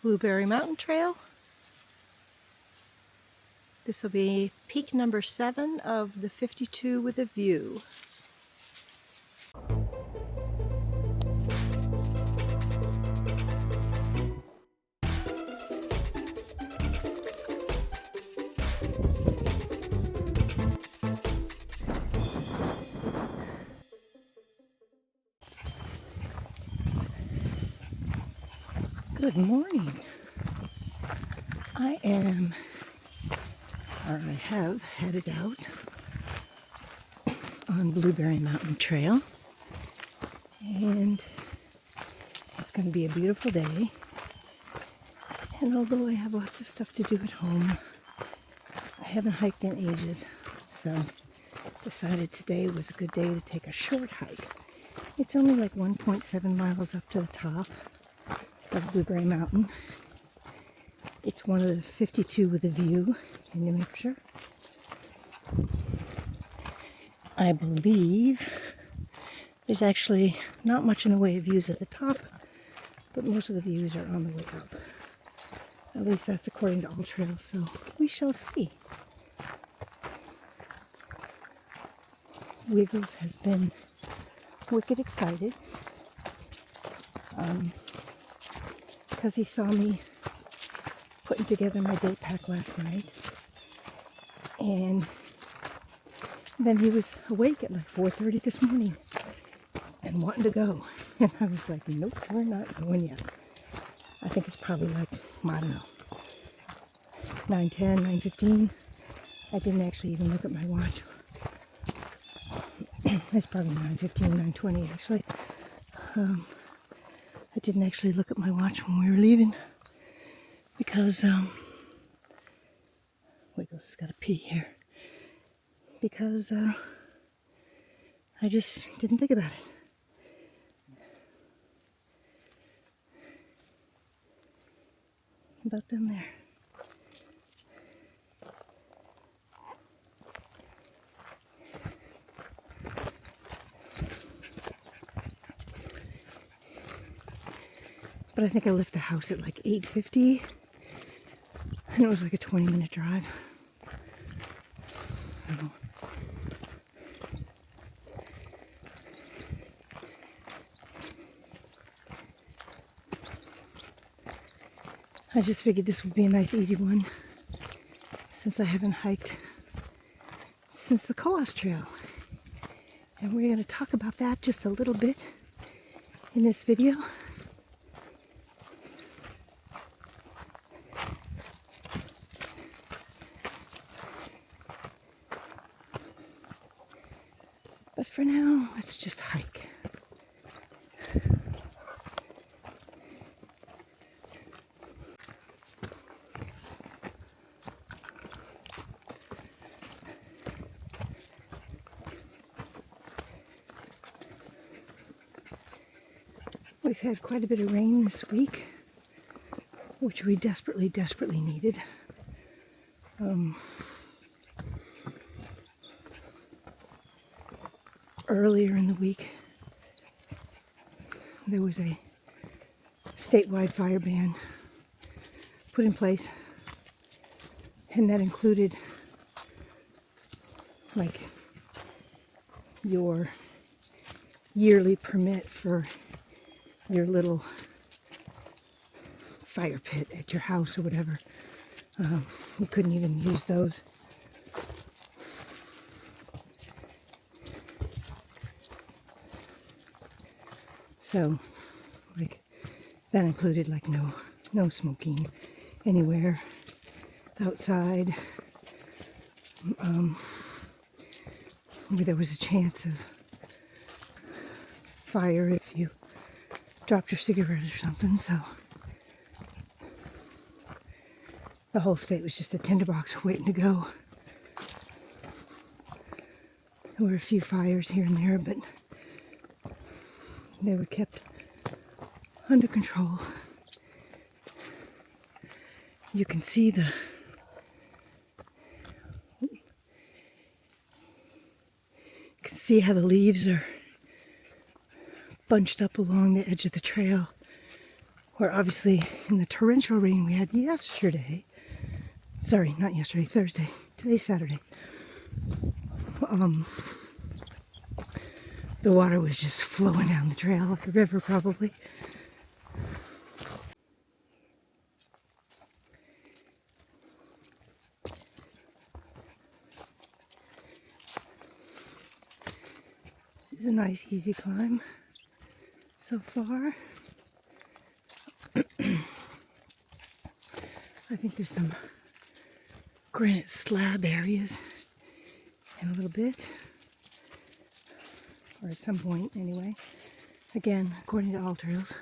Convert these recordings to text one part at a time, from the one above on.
Blueberry Mountain Trail. This will be peak number 7 of the 52 with a view. Good morning. I have headed out on Blueberry Mountain Trail, and it's going to be a beautiful day. And although I have lots of stuff to do at home, I haven't hiked in ages, so decided today was a good day to take a short hike. It's only like 1.7 miles up to the top of Blueberry Mountain. It's one of the 52 with a view in New Hampshire. I believe there's actually not much in the way of views at the top, but most of the views are on the way up. At least that's according to all trails, so we shall see. Wiggles has been wicked excited because he saw me putting together my day pack last night, and then he was awake at like 4:30 this morning and wanting to go, and I was like, nope, we're not going yet. I think it's probably like, I don't know, 9:10, 9:15. I didn't actually even look at my watch. It's probably 9:15, 9:20 actually. I didn't actually look at my watch when we were leaving because Wiggles has got to pee here. Because I just didn't think about it. About down there. But I think I left the house at like 8:50, and it was like a 20-minute drive. I just figured this would be a nice easy one since I haven't hiked since the Cohos Trail. And we're going to talk about that just a little bit in this video. But for now, let's just hike. We've had quite a bit of rain this week, which we desperately, desperately needed. Earlier in the week, there was a statewide fire ban put in place, and that included like your yearly permit for your little fire pit at your house or whatever. You couldn't even use those. So, like, that included like no smoking anywhere outside. Where there was a chance of fire if you dropped your cigarette or something. So the whole state was just a tinderbox waiting to go. There were a few fires here and there, but they were kept under control. You can see how the leaves are bunched up along the edge of the trail where obviously in the torrential rain we had yesterday, sorry, not yesterday, Thursday, today's Saturday, the water was just flowing down the trail, like a river probably. It's a nice, easy climb so far. I think there's some granite slab areas in a little bit, or at some point anyway. Again, according to all trails.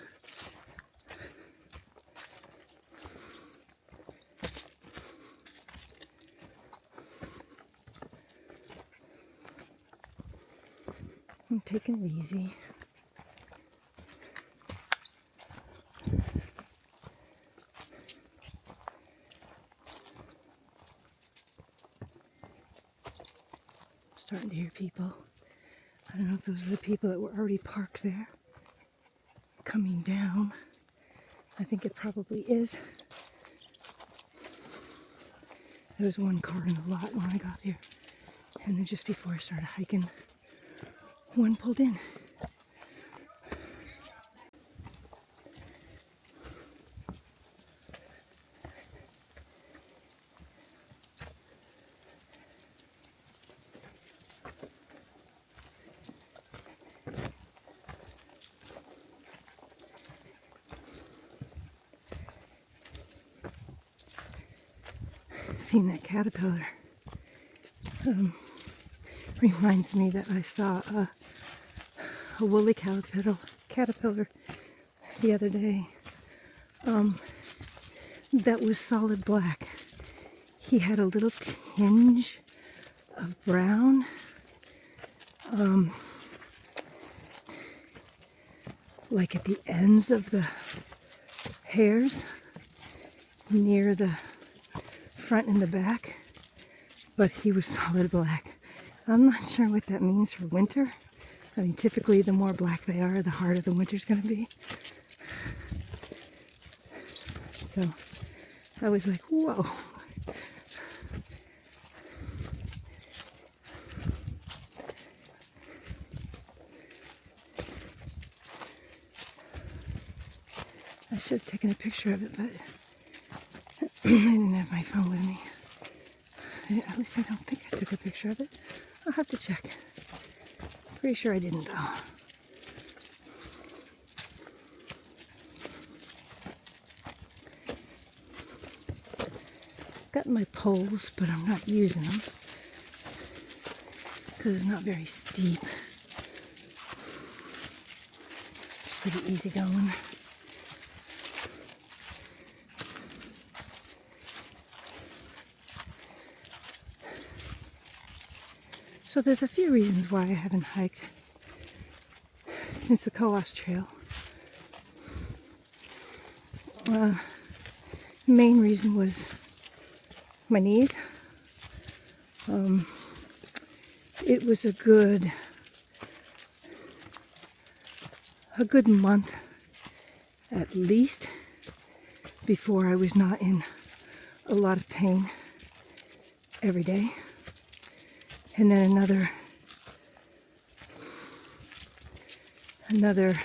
I'm taking it easy. Starting to hear people. I don't know if those are the people that were already parked there, coming down. I think it probably is. There was one car in the lot when I got here, and then just before I started hiking, one pulled in. Seeing that caterpillar reminds me that I saw a woolly caterpillar the other day that was solid black. He had a little tinge of brown, like at the ends of the hairs near the front and the back, but he was solid black. I'm not sure what that means for winter. I mean, typically the more black they are, the harder the winter's going to be. So I was like, whoa. I should have taken a picture of it, but I didn't have my phone with me. At least I don't think I took a picture of it. I'll have to check. Pretty sure I didn't, though. Got my poles, but I'm not using them because it's not very steep. It's pretty easy going. So there's a few reasons why I haven't hiked since the Cohos Trail. Main reason was my knees. It was a good month at least before I was not in a lot of pain every day. And then another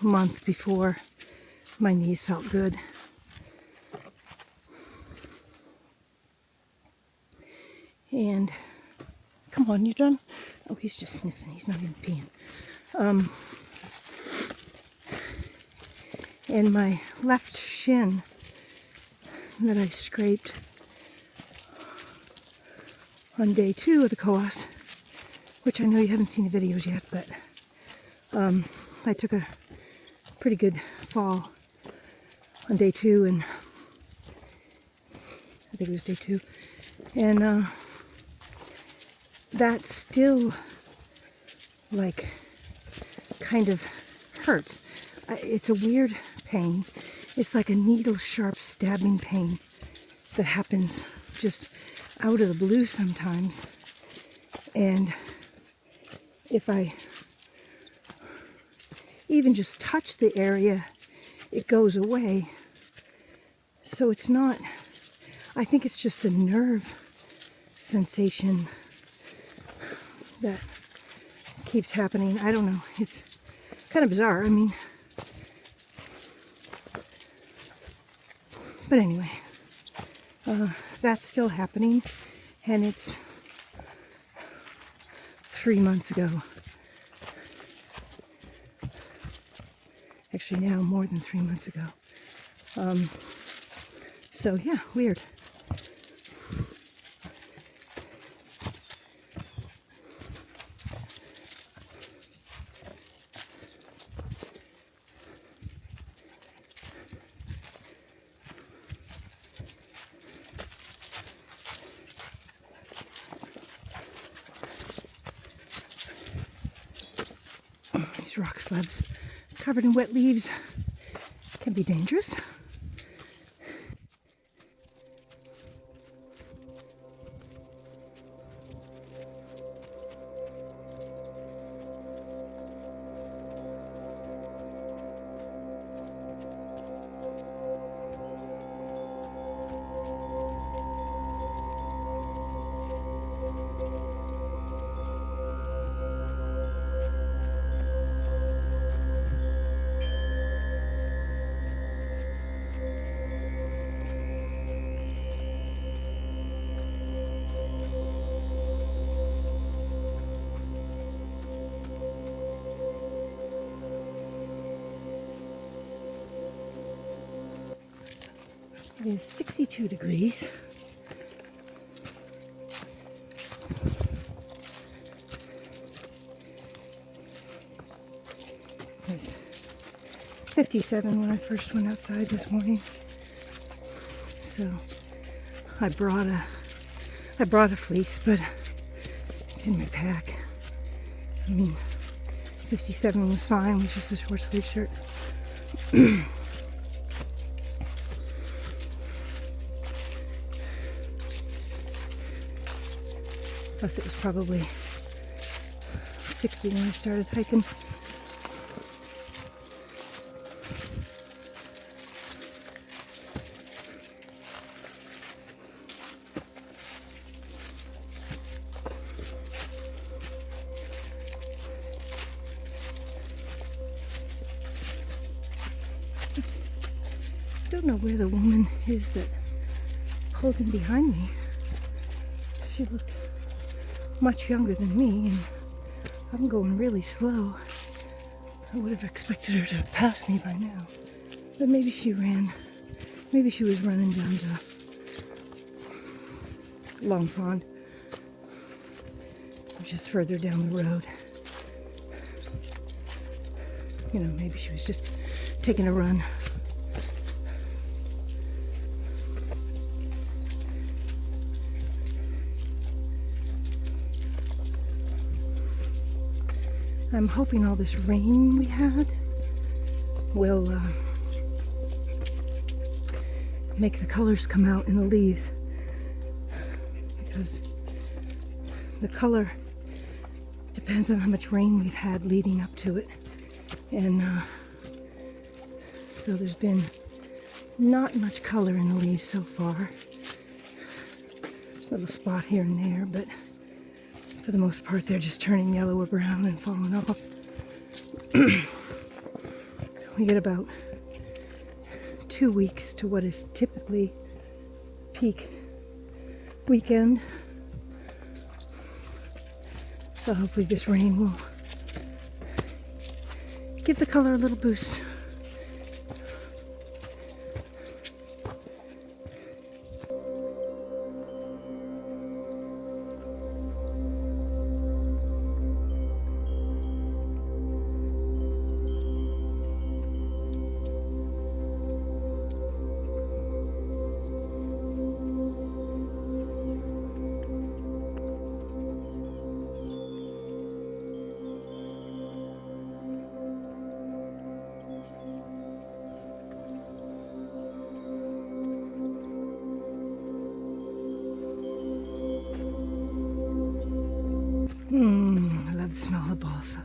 month before my knees felt good. And come on, you done? Oh, he's just sniffing. He's not even peeing. And my left shin that I scraped on day 2 of the Cohos, which I know you haven't seen the videos yet, but I took a pretty good fall on day 2, and I think it was day 2, and that still like kind of hurts. It's a weird pain. It's like a needle sharp stabbing pain that happens just out of the blue sometimes. And if I even just touch the area it goes away. So it's not, I think it's just a nerve sensation that keeps happening. I don't know. It's kind of bizarre. I mean, but anyway, that's still happening, and it's 3 months ago. Actually, now more than 3 months ago. So yeah, weird. These rock slabs covered in wet leaves can be dangerous. It is 62 degrees. It was 57 when I first went outside this morning. So I brought a fleece, but it's in my pack. I mean, 57 was fine with just a short sleeve shirt. Plus it was probably 60 when I started hiking. I don't know where the woman is that pulled in behind me. She looked much younger than me, and I'm going really slow. I would have expected her to pass me by now, but maybe she ran. Maybe she was running down to Long Pond, or just further down the road. You know, maybe she was just taking a run. I'm hoping all this rain we had will make the colors come out in the leaves, because the color depends on how much rain we've had leading up to it. And so there's been not much color in the leaves so far. Little spot here and there, but for the most part, they're just turning yellow or brown and falling off. We get about 2 weeks to what is typically peak weekend. So hopefully this rain will give the color a little boost. I love the smell of balsa.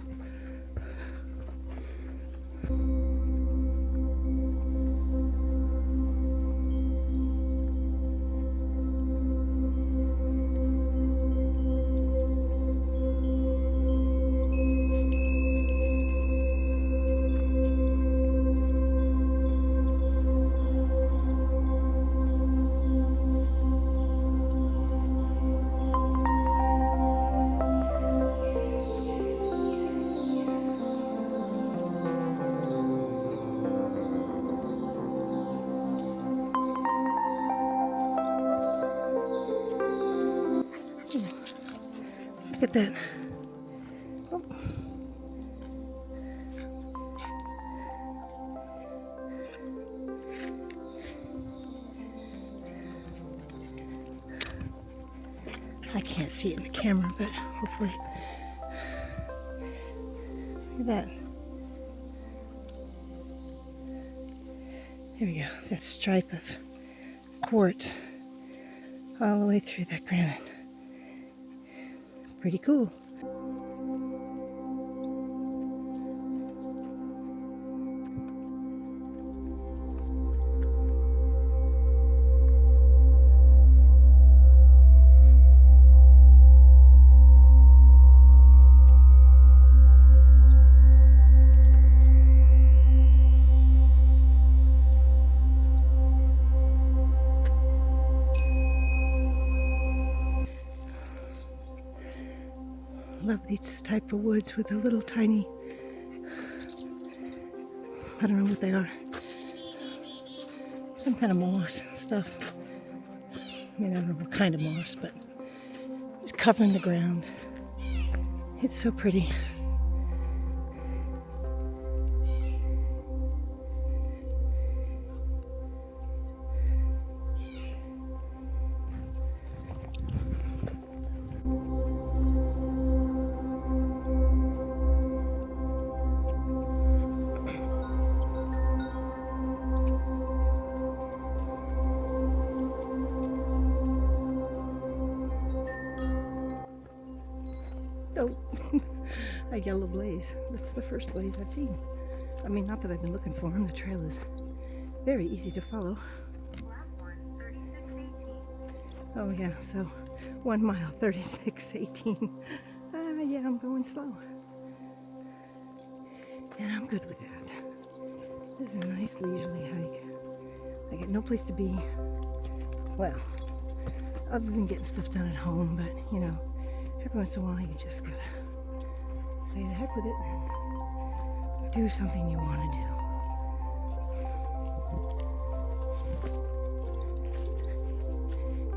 that. Oh. I can't see it in the camera, but hopefully. Look at that. There we go. That stripe of quartz all the way through that granite. Pretty cool. Love these type of woods with a little tiny, I don't know what they are, some kind of moss stuff. I mean, I don't know what kind of moss, but it's covering the ground. It's so pretty. Oh, a yellow blaze. That's the first blaze I've seen. I mean, not that I've been looking for him. The trail is very easy to follow. Oh yeah, so 1 mile, 36:18. Yeah, I'm going slow. And I'm good with that. This is a nice leisurely hike. I get no place to be. Well, other than getting stuff done at home, but you know, every once in a while you just gotta say the heck with it and do something you want to do.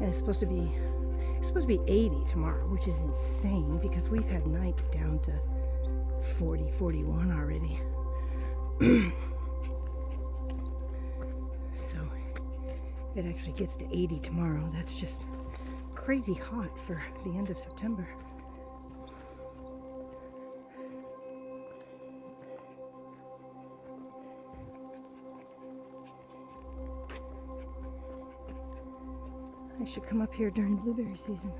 And it's supposed to be 80 tomorrow, which is insane because we've had nights down to 40, 41 already. So if it actually gets to 80 tomorrow, that's just crazy hot for the end of September. I should come up here during blueberry season.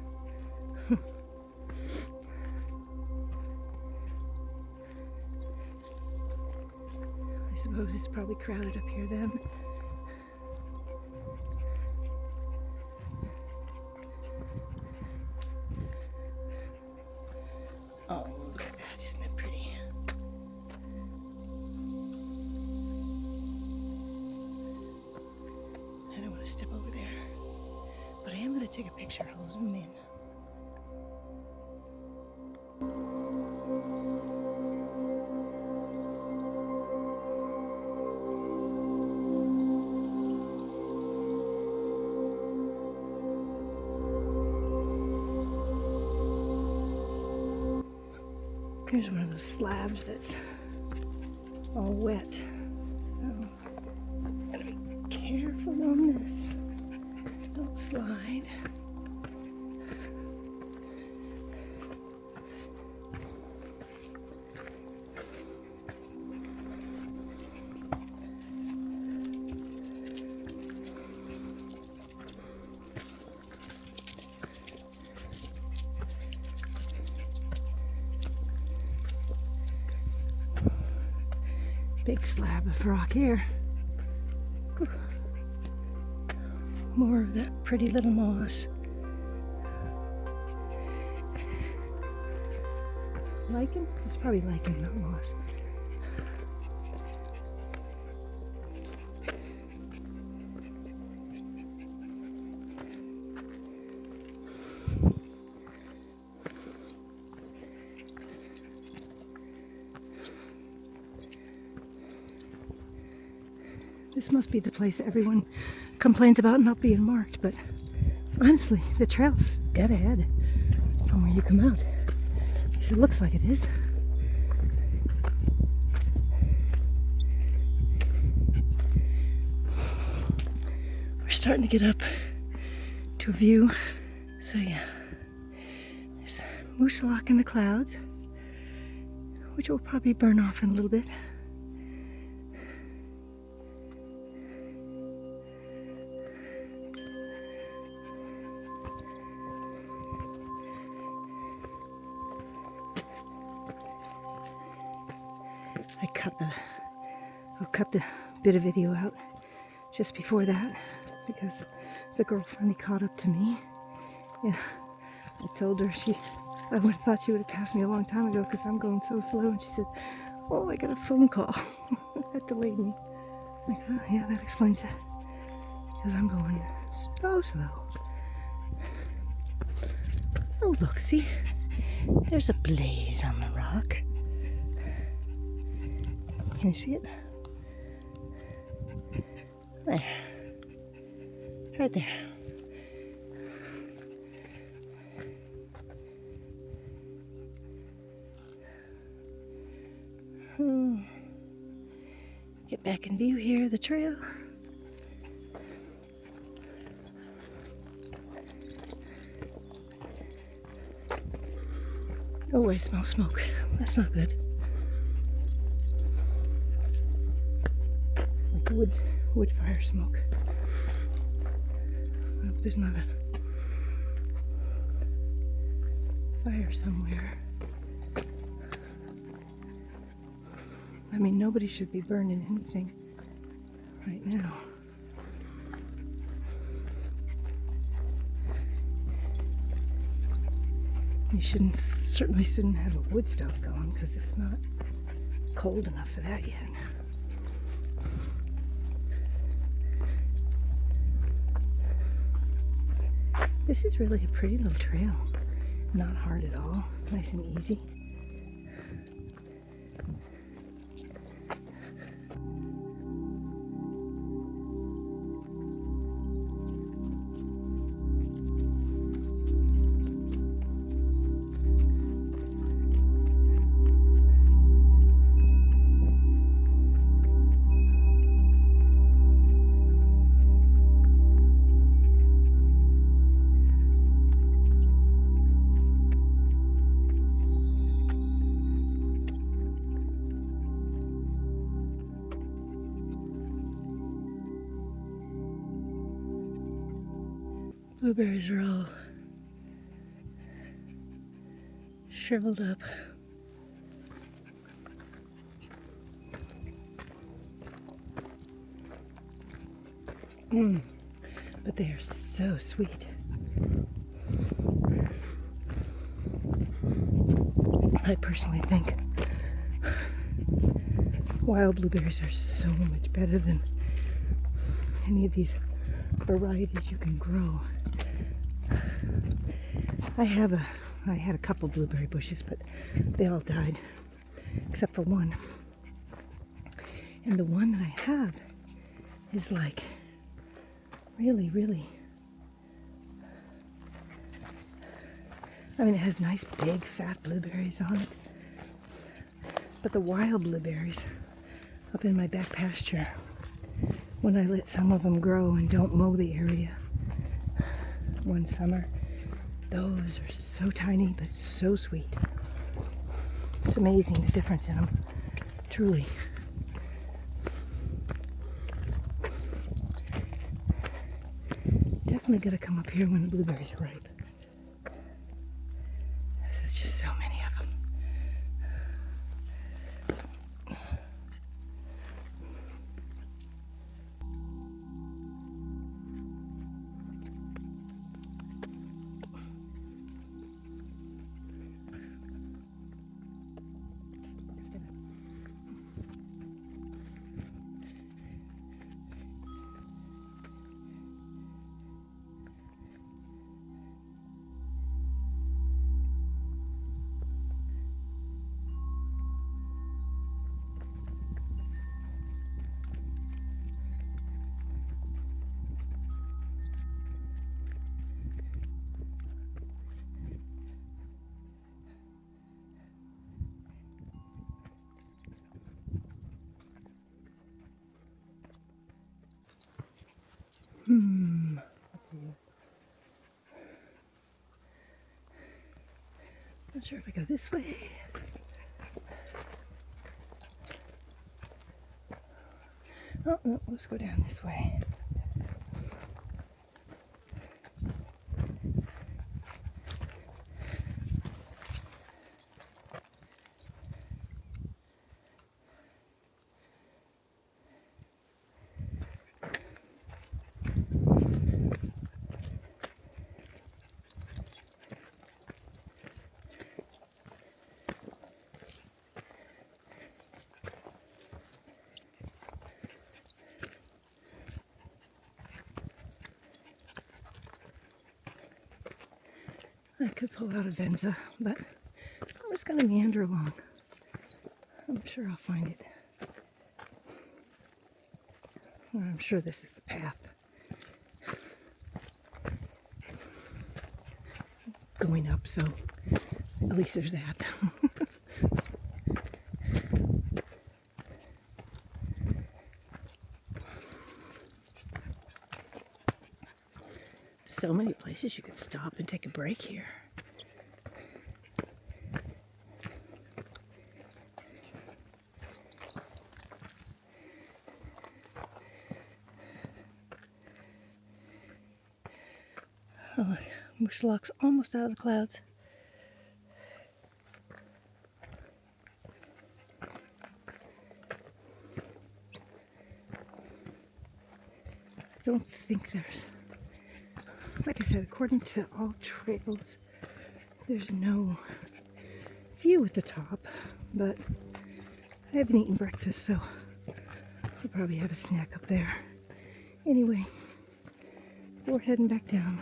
I suppose it's probably crowded up here then. Oh, look at that. Isn't it pretty? I don't want to step over there. But I am going to take a picture. I'll zoom in. Here's one of those slabs that's all wet. So I'm going to be careful on this. Don't slide. Big slab of rock here. Whew. More of that pretty little moss. Lichen? It's probably lichen, not moss. This must be the place everyone complains about not being marked, but honestly, the trail's dead ahead from where you come out. least it looks like it is. We're starting to get up to a view. So yeah, there's moose lock in the clouds, which will probably burn off in a little bit. I'll cut the bit of video out just before that because the girl finally caught up to me. Yeah, I told her I would have thought she would have passed me a long time ago because I'm going so slow, and she said, "Oh, I got a phone call." That delayed me. I'm like, oh, yeah, that explains it. Because I'm going so slow. Oh, look, see? There's a blaze on the rock. Can you see it? There. Right there. Get back in view here, the trail. Oh, I smell smoke. That's not good. Like wood fire smoke. I hope there's not a fire somewhere. I mean, nobody should be burning anything right now. You certainly shouldn't have a wood stove going because it's not cold enough for that yet. This is really a pretty little trail. Not hard at all. Nice and easy. Blueberries are all shriveled up. But they are so sweet. I personally think wild blueberries are so much better than any of these varieties you can grow. I had a couple blueberry bushes, but they all died except for one. And the one that I have is like really, I mean, it has nice big fat blueberries on it. But the wild blueberries up in my back pasture, when I let some of them grow and don't mow the area one summer, those are so tiny but so sweet. It's amazing the difference in them, truly. Definitely gotta come up here when the blueberries are ripe. This is just so many of them. Let's see. Not sure if I go this way. Oh, no, let's go down this way. I could pull out a Venza, but I'm just going to meander along. I'm sure I'll find it. Or I'm sure this is the path. Going up, so at least there's that. So many places you could stop and take a break here. Oh, look, Mushlock's almost out of the clouds. I don't think there's, like I said, according to all trails, there's no view at the top, but I haven't eaten breakfast, so I'll probably have a snack up there. Anyway, we're heading back down.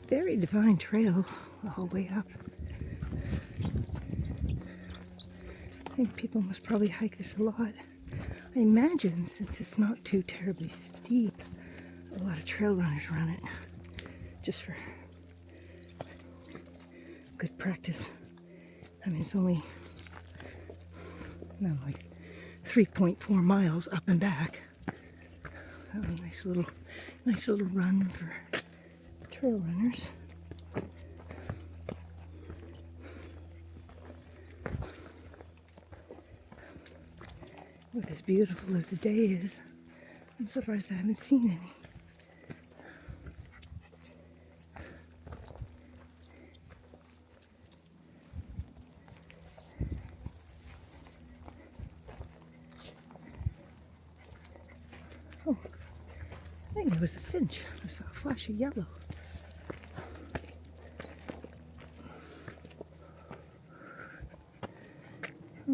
Very divine trail the whole way up. I think people must probably hike this a lot. I imagine since it's not too terribly steep, a lot of trail runners run it just for good practice. I mean, it's only like 3.4 miles up and back. A nice little run for trail runners. With as beautiful as the day is, I'm surprised I haven't seen any. Oh, I think it was a finch. I saw a flash of yellow.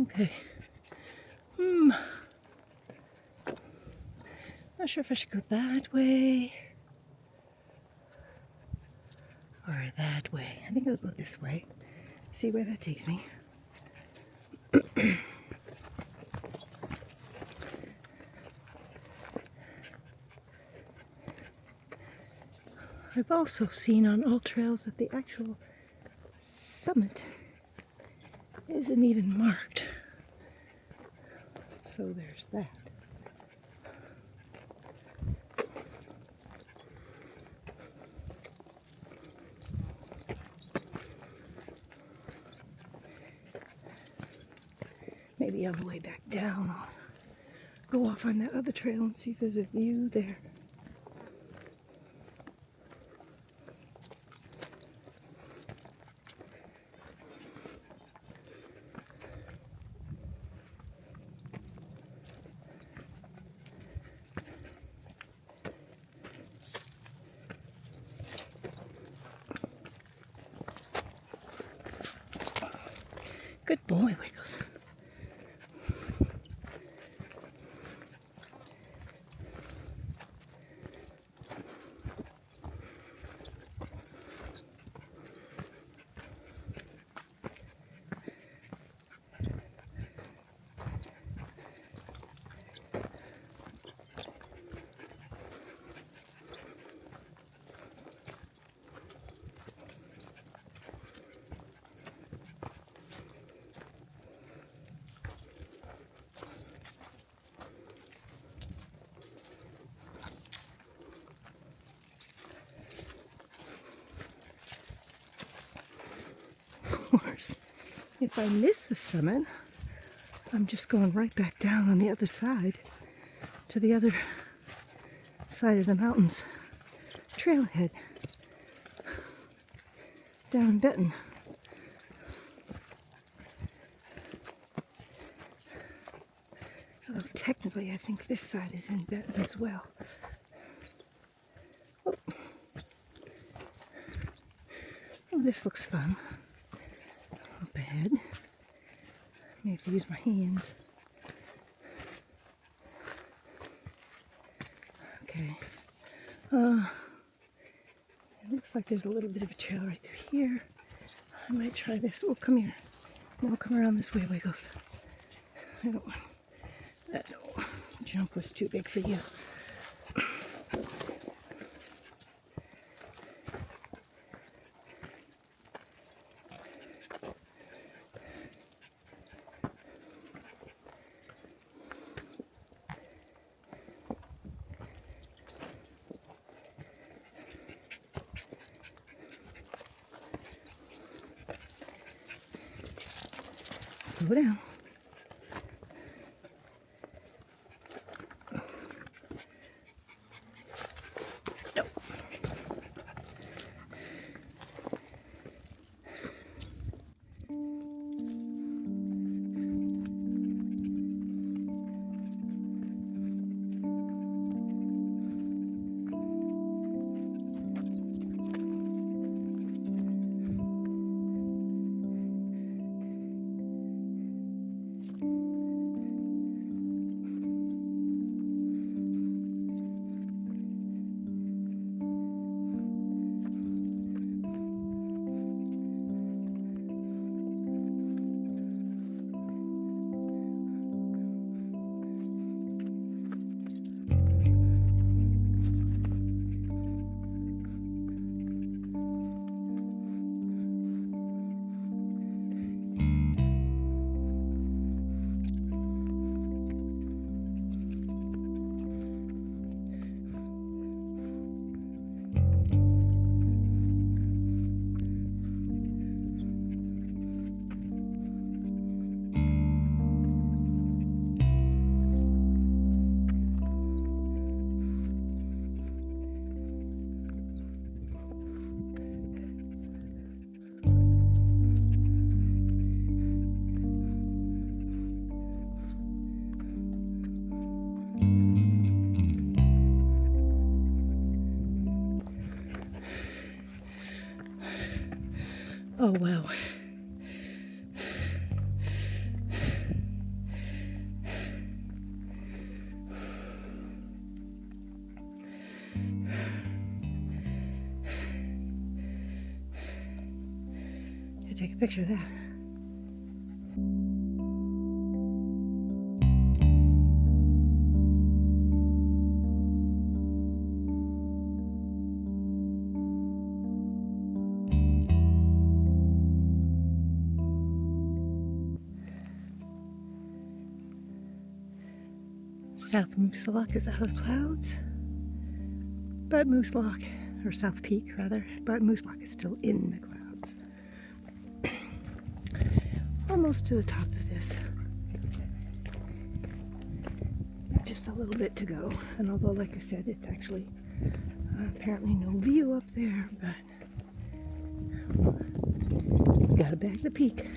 Okay. Not sure if I should go that way or that way. I think I'll go this way. See where that takes me. I've also seen on all trails that the actual summit isn't even marked. So there's that. Maybe on the way back down, I'll go off on that other trail and see if there's a view there. Good boy, Wiggles. If I miss the summit, I'm just going right back down on the other side to the other side of the mountains. Trailhead down in Benton. Although technically I think this side is in Benton as well. Oh, this looks fun. Up ahead. I have to use my hands. Okay. It looks like there's a little bit of a trail right through here. I might try this. Oh, come here. No, come around this way, Wiggles. I don't want that. No, jump was too big for you. Slow down. No. Oh, wow. Take a picture of that. South Moose Lock is out of the clouds, but Moose Lock, or South Peak rather, but Moose Lock is still in the clouds. Almost to the top of this. Just a little bit to go, and although like I said it's actually apparently no view up there, but gotta bag the peak.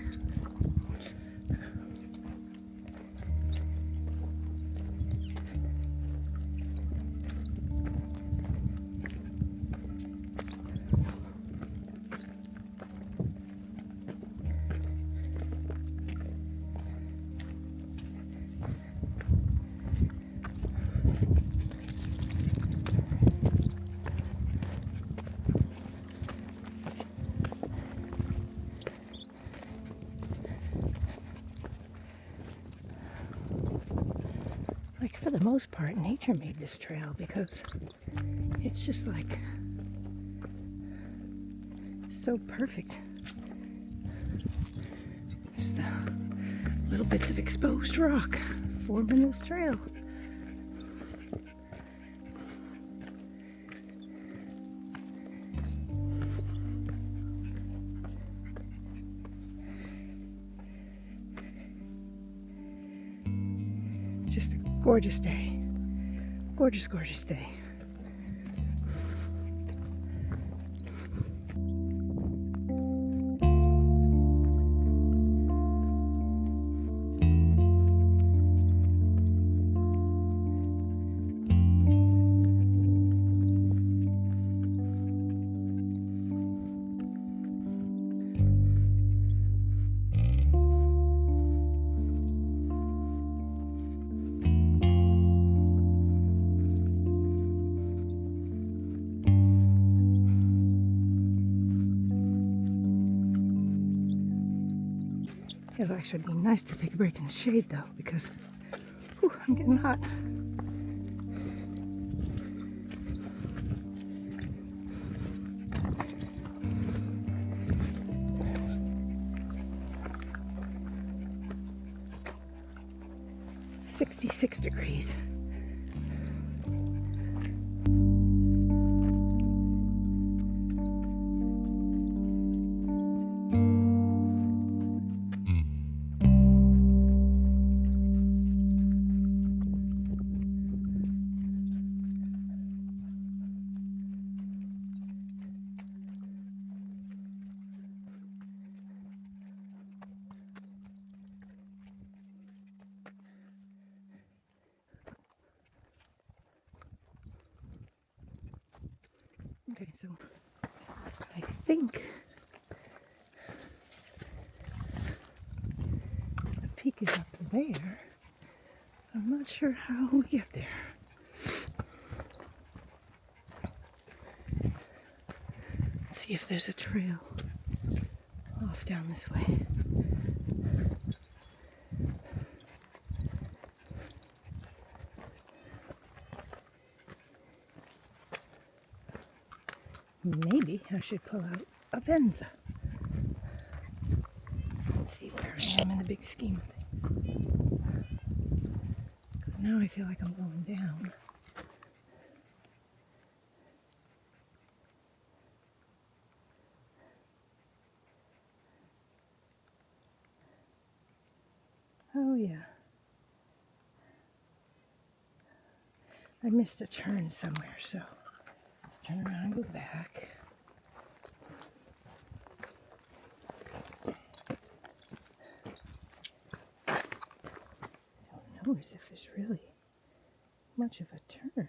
Like, for the most part, nature made this trail because it's just like so perfect. Just the little bits of exposed rock forming this trail. Just a gorgeous day. Gorgeous, gorgeous day. It'll actually be nice to take a break in the shade though, because I'm getting hot. It's 66 degrees. Okay, so I think the peak is up there. I'm not sure how we get there. Let's see if there's a trail off down this way. Maybe I should pull out a Venza. Let's see where I am in the big scheme of things. Because now I feel like I'm going down. Oh yeah. I missed a turn somewhere, so let's turn around and go back. Don't know as if there's really much of a turn.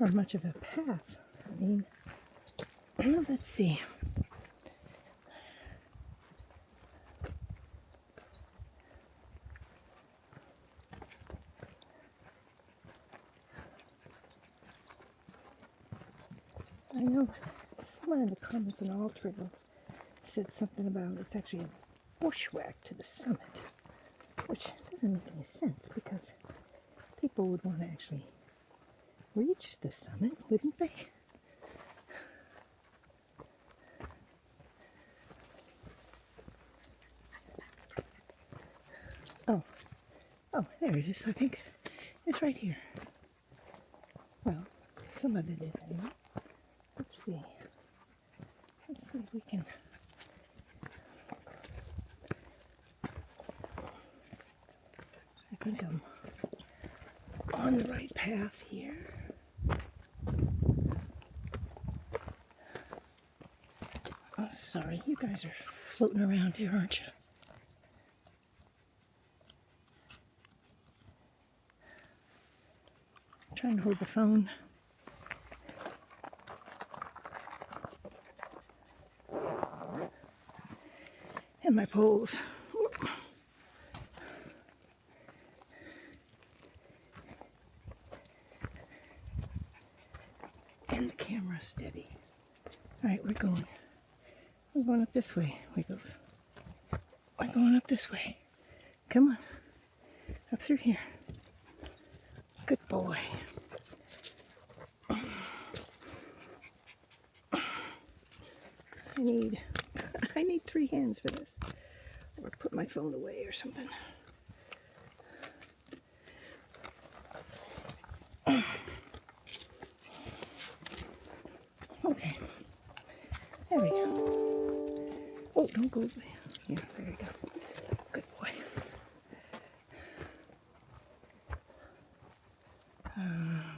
Or much of a path. I mean, let's see. I know someone in the comments on all trails said something about it's actually a bushwhack to the summit, which doesn't make any sense because people would want to actually reach the summit, wouldn't they? Oh, there it is. I think it's right here. Well, some of it is anyway. Let's see. Let's see if we can. I think I'm on the right path here. Oh, sorry, you guys are floating around here, aren't you? I'm trying to hold the phone. And my poles. And the camera steady. Alright, we're going. We're going up this way, Wiggles. We're going up this way. Come on. Up through here. Good boy. I need 3 hands for this. Or put my phone away or something. Okay. There we go. Oh, don't go. Yeah, there you go. Good boy.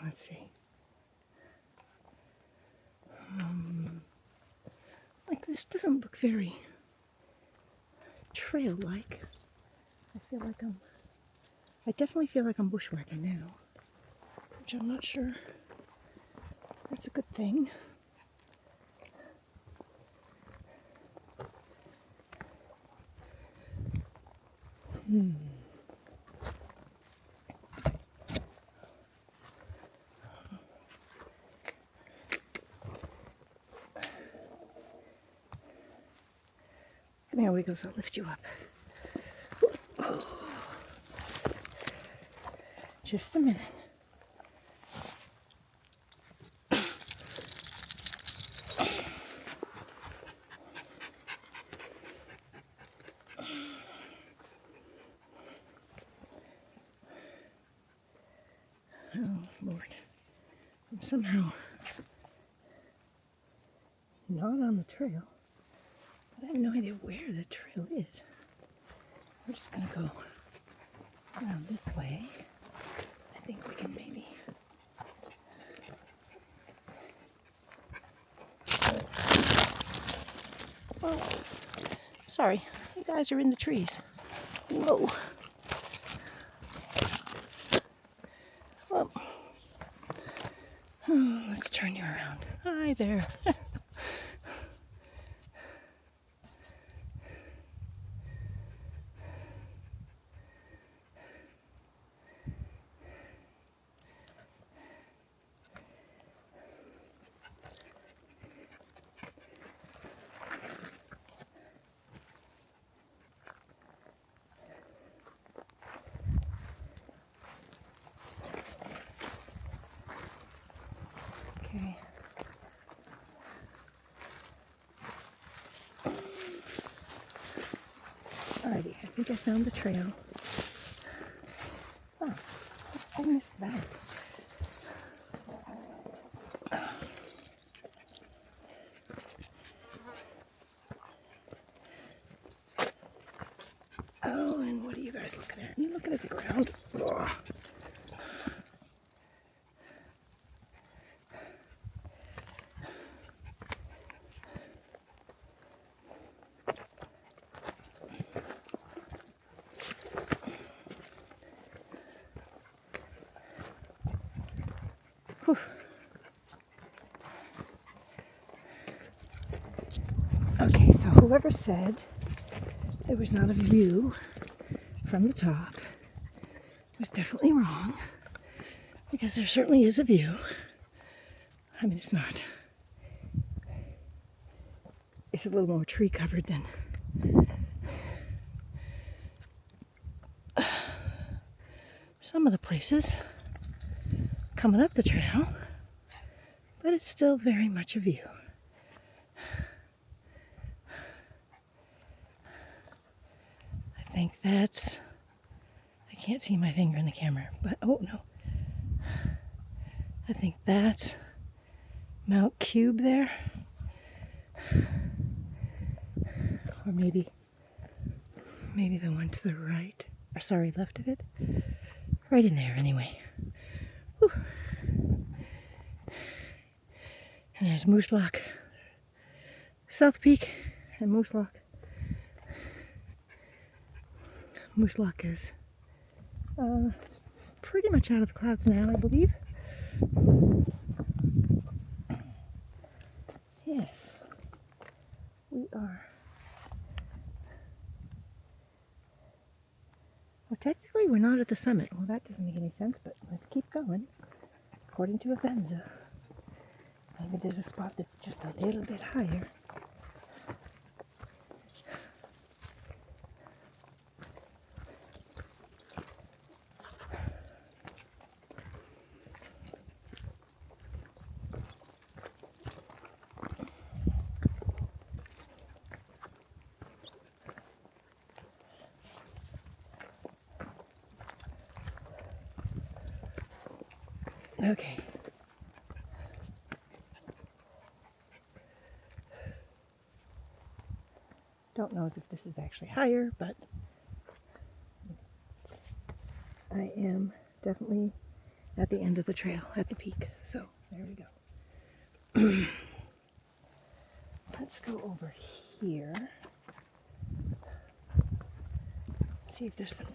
Let's see. Like this doesn't look very trail-like. I definitely feel like I'm bushwhacking now, which I'm not sure that's a good thing. Come here, Wiggles, I'll lift you up. Just a minute. Oh, Lord. I'm somehow not on the trail, but I have no idea where the trail is. We're just going to go around this way. I think we can maybe... Oh, sorry. You guys are in the trees. Whoa. Well, let's turn you around. Hi there. Okay. Alrighty, I think I found the trail. Oh, I missed that. Oh, and what are you guys looking at? You're looking at the ground. Ugh. Whew. Okay, so whoever said there was not a view from the top was definitely wrong, because there certainly is a view. I mean, it's a little more tree covered than some of the places coming up the trail, but it's still very much a view. I think that's, I can't see my finger in the camera, but oh no. I think that's Mount Cube there. Or maybe the one to the right, or sorry, left of it. Right in there anyway. Whew. And there's Moose Lock, South Peak, and Moose Lock. Moose Lock is pretty much out of the clouds now, I believe. Yes, we are. Well, technically, we're not at the summit. Well, that doesn't make any sense, but let's keep going. According to Avenza, maybe there's a spot that's just a little bit higher. Okay. don't know if this is actually higher, but I am definitely at the end of the trail, at the peak. So there we go. Let's go over here. See if there's some.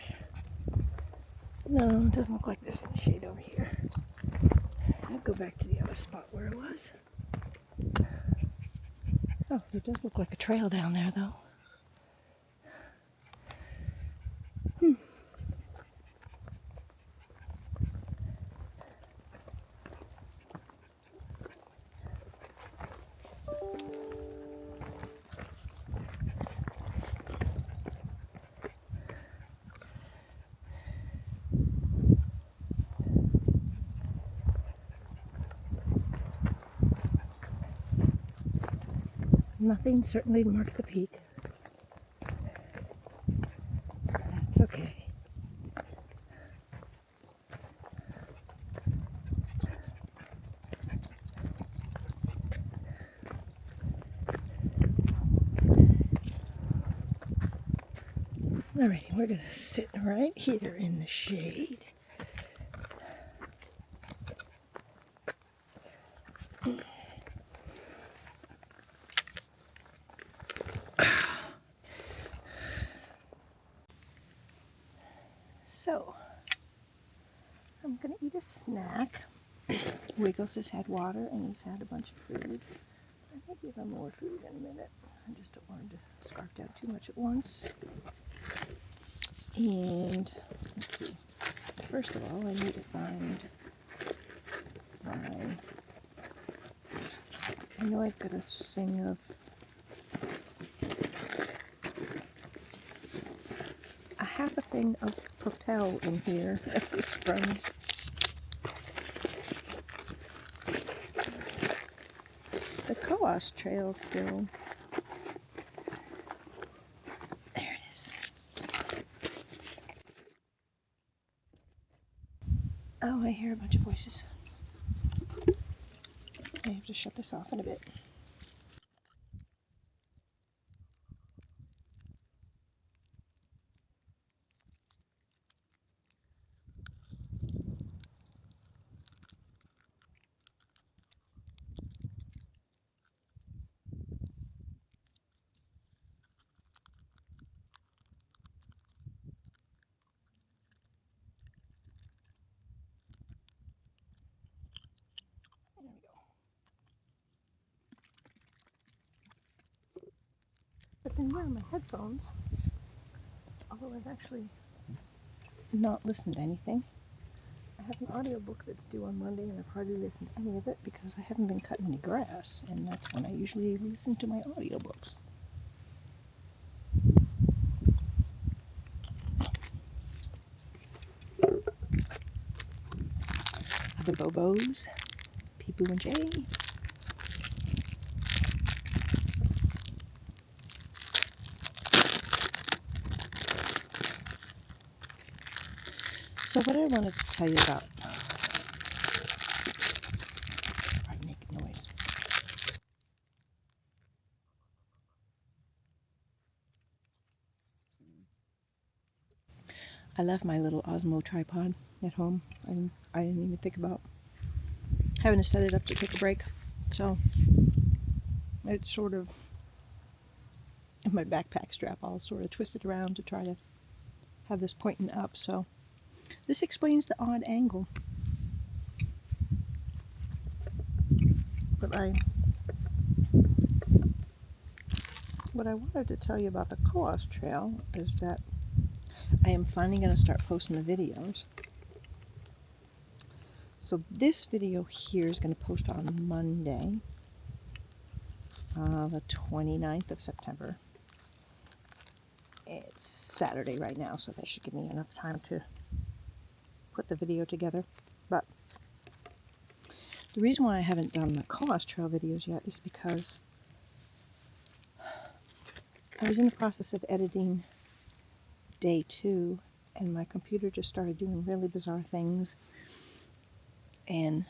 No, it doesn't look like there's any shade over here. I'll go back to the other spot where it was. Oh, it does look like a trail down there, though. Nothing certainly to mark the peak. That's okay. Alrighty, we're gonna sit right here in the shade. So, I'm gonna eat a snack. Wiggles has had water and he's had a bunch of food. I may give him more food in a minute. I just don't want him to scarf down too much at once. And let's see. First of all, I need to find my. I know I've got a thing of. A half a thing of Propel in here. That was from. The Cohos Trail still. There it is. Oh, I hear a bunch of voices. I have to shut this off in a bit. There we go. I've been wearing my headphones, although I've actually not listened to anything. I have an audiobook that's due on Monday, and I've hardly listened to any of it because I haven't been cutting any grass, and that's when I usually listen to my audiobooks. The Bobos, Peepoo and Jay. So what I wanted to tell you about, sorry, making noise. I left my little Osmo tripod at home, and I didn't even think about having to set it up to take a break. So it's sort of in my backpack strap, I'll sort of twist it around to try to have this pointing up. So this explains the odd angle. But what I wanted to tell you about the Cohos Trail is that I am finally going to start posting the videos. So this video here is going to post on Monday, the 29th of September. It's Saturday right now, so that should give me enough time to put the video together. But the reason why I haven't done the Cohos Trail videos yet is because I was in the process of editing day 2, and my computer just started doing really bizarre things, and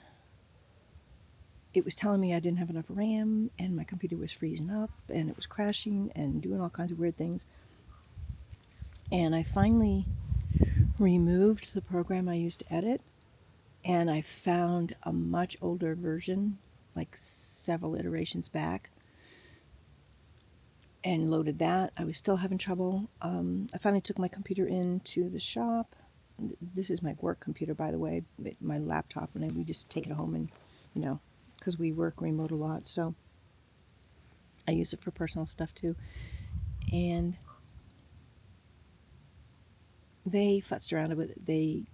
it was telling me I didn't have enough RAM, and my computer was freezing up, and it was crashing and doing all kinds of weird things. And I finally removed the program I used to edit, and I found a much older version, like several iterations back, and loaded that. I was still having trouble. I finally took my computer into the shop. This is my work computer, by the way, my laptop, and we just take it home and, because we work remote a lot, so I use it for personal stuff too. And they futzed around with it.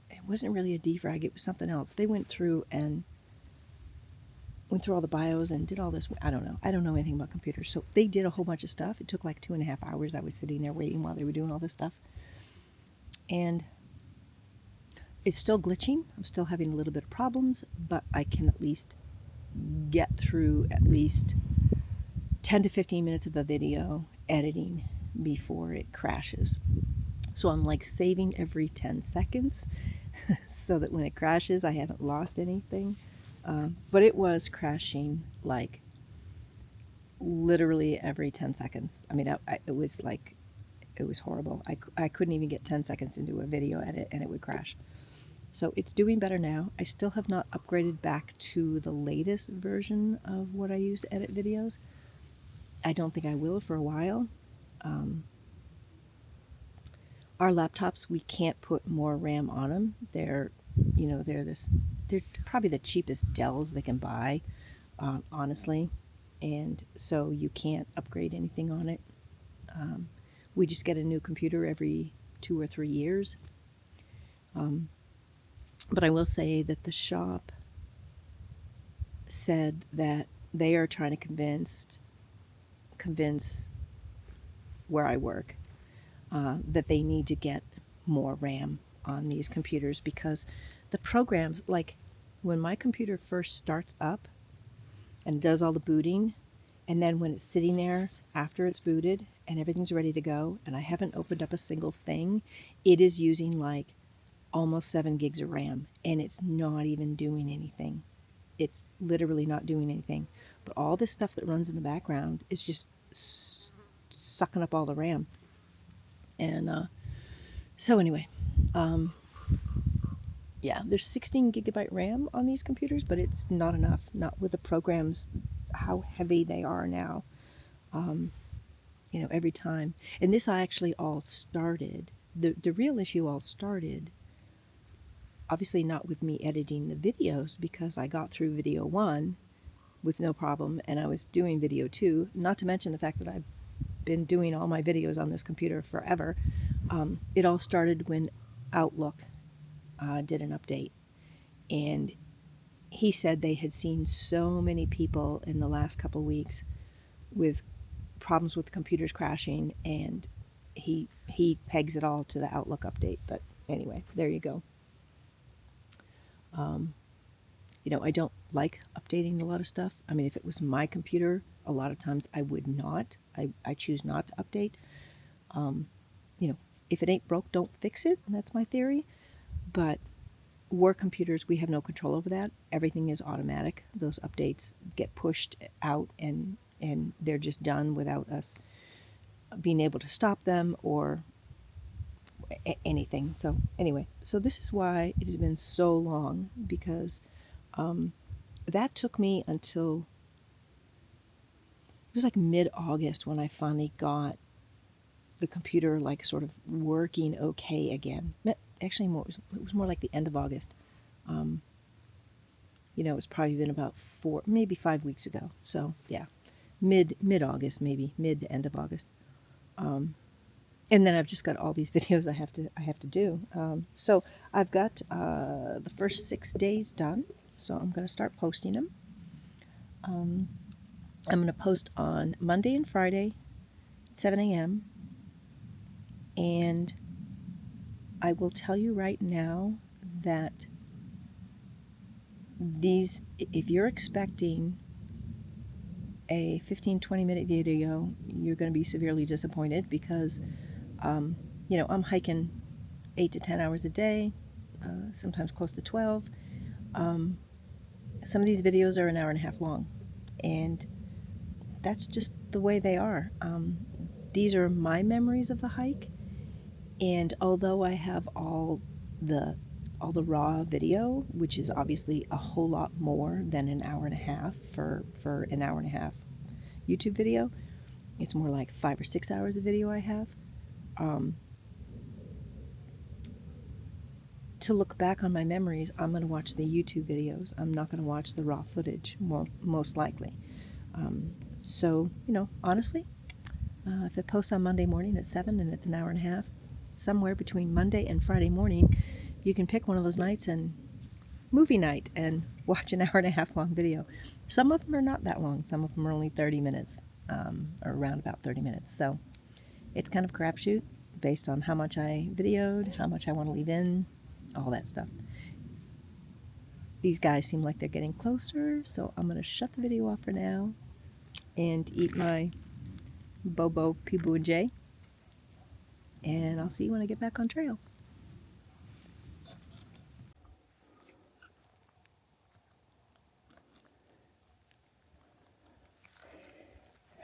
It wasn't really a defrag, it was something else. They went through all the BIOS and did all this. I don't know anything about computers. So they did a whole bunch of stuff. It took like 2.5 hours. I was sitting there waiting while they were doing all this stuff. And it's still glitching. I'm still having a little bit of problems, but I can at least get through at least 10 to 15 minutes of a video editing before it crashes. So I'm like saving every 10 seconds so that when it crashes, I haven't lost anything. But it was crashing like literally every 10 seconds. I mean, it was horrible. I couldn't even get 10 seconds into a video edit and it would crash. So it's doing better now. I still have not upgraded back to the latest version of what I use to edit videos. I don't think I will for a while. Our laptops, we can't put more RAM on them. They're probably the cheapest Dells they can buy, honestly. And so you can't upgrade anything on it. We just get a new computer every 2 or 3 years. But I will say that the shop said that they are trying to convince where I work that they need to get more RAM on these computers, because the programs, like when my computer first starts up and does all the booting, and then when it's sitting there after it's booted and everything's ready to go and I haven't opened up a single thing, it is using like almost 7 gigs of RAM, and it's not even doing anything. It's literally not doing anything. But all this stuff that runs in the background is just sucking up all the RAM. And so anyway, yeah, there's 16 gigabyte RAM on these computers, but it's not enough. Not with the programs, how heavy they are now. Every time. And this actually all started, the real issue all started, obviously not with me editing the videos, because I got through video 1 with no problem, and I was doing video 2, not to mention the fact that I've been doing all my videos on this computer forever. It all started when Outlook did an update, and he said they had seen so many people in the last couple weeks with problems with computers crashing, and he pegs it all to the Outlook update. But anyway, there you go. I don't like updating a lot of stuff. I mean, if it was my computer, a lot of times I would not. I choose not to update. If it ain't broke, don't fix it. And that's my theory. But work computers, we have no control over that. Everything is automatic. Those updates get pushed out, and they're just done without us being able to stop them or anything. So anyway, so this is why it has been so long, because that took me until it was like mid-August when I finally got the computer like sort of working okay again. Actually, it was more like the end of August. It's probably been about 4, maybe 5 weeks ago. So yeah, mid-August, maybe mid to end of August. And then I've just got all these videos I have to do. So I've got the first 6 days done. So I'm going to start posting them. I'm going to post on Monday and Friday at 7 a.m. And I will tell you right now that if you're expecting a 15-20 minute video, you're going to be severely disappointed, because I'm hiking 8 to 10 hours a day, sometimes close to 12. Some of these videos are an hour and a half long, and that's just the way they are. These are my memories of the hike, and although I have all the raw video, which is obviously a whole lot more than an hour and a half for an hour and a half YouTube video, it's more like 5 or 6 hours of video I have. To look back on my memories, I'm going to watch the YouTube videos. I'm not going to watch the raw footage, most likely. So, honestly, if it posts on Monday morning at 7 and it's an hour and a half, somewhere between Monday and Friday morning, you can pick one of those nights and movie night and watch an hour and a half long video. Some of them are not that long. Some of them are only 30 minutes, or around about 30 minutes. So it's kind of a crapshoot based on how much I videoed, how much I want to leave in, all that stuff. These guys seem like they're getting closer, so I'm going to shut the video off for now and eat my Bobo PB&J, and I'll see you when I get back on trail.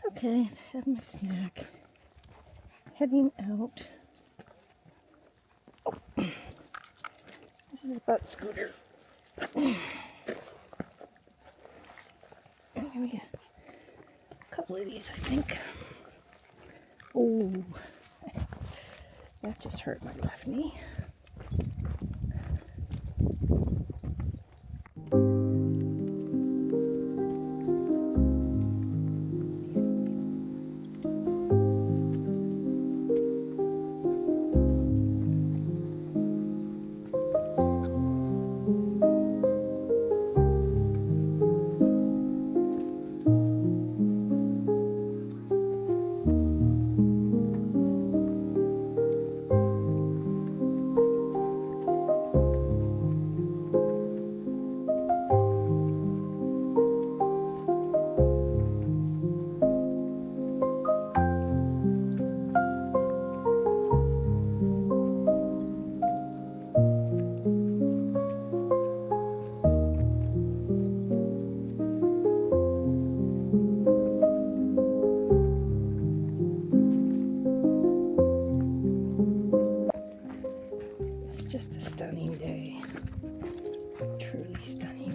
Okay, I've had my snack. Heading out. Oh. This is about scooter. Give me a couple of these, I think. Oh, that just hurt my left knee. It's just a stunning day. Truly stunning.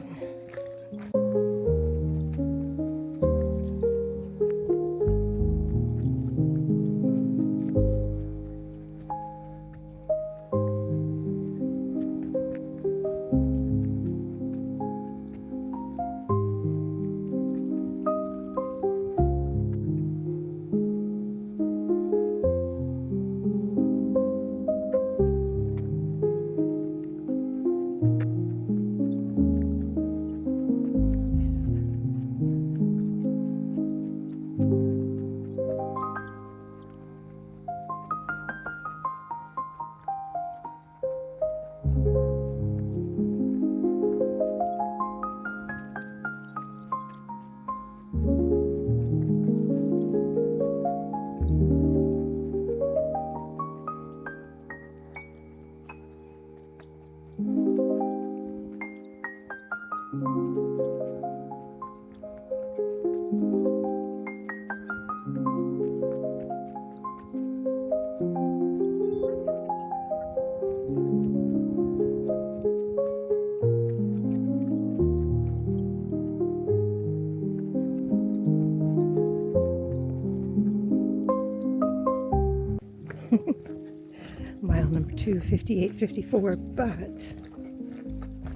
Mile number 2, 58:54, but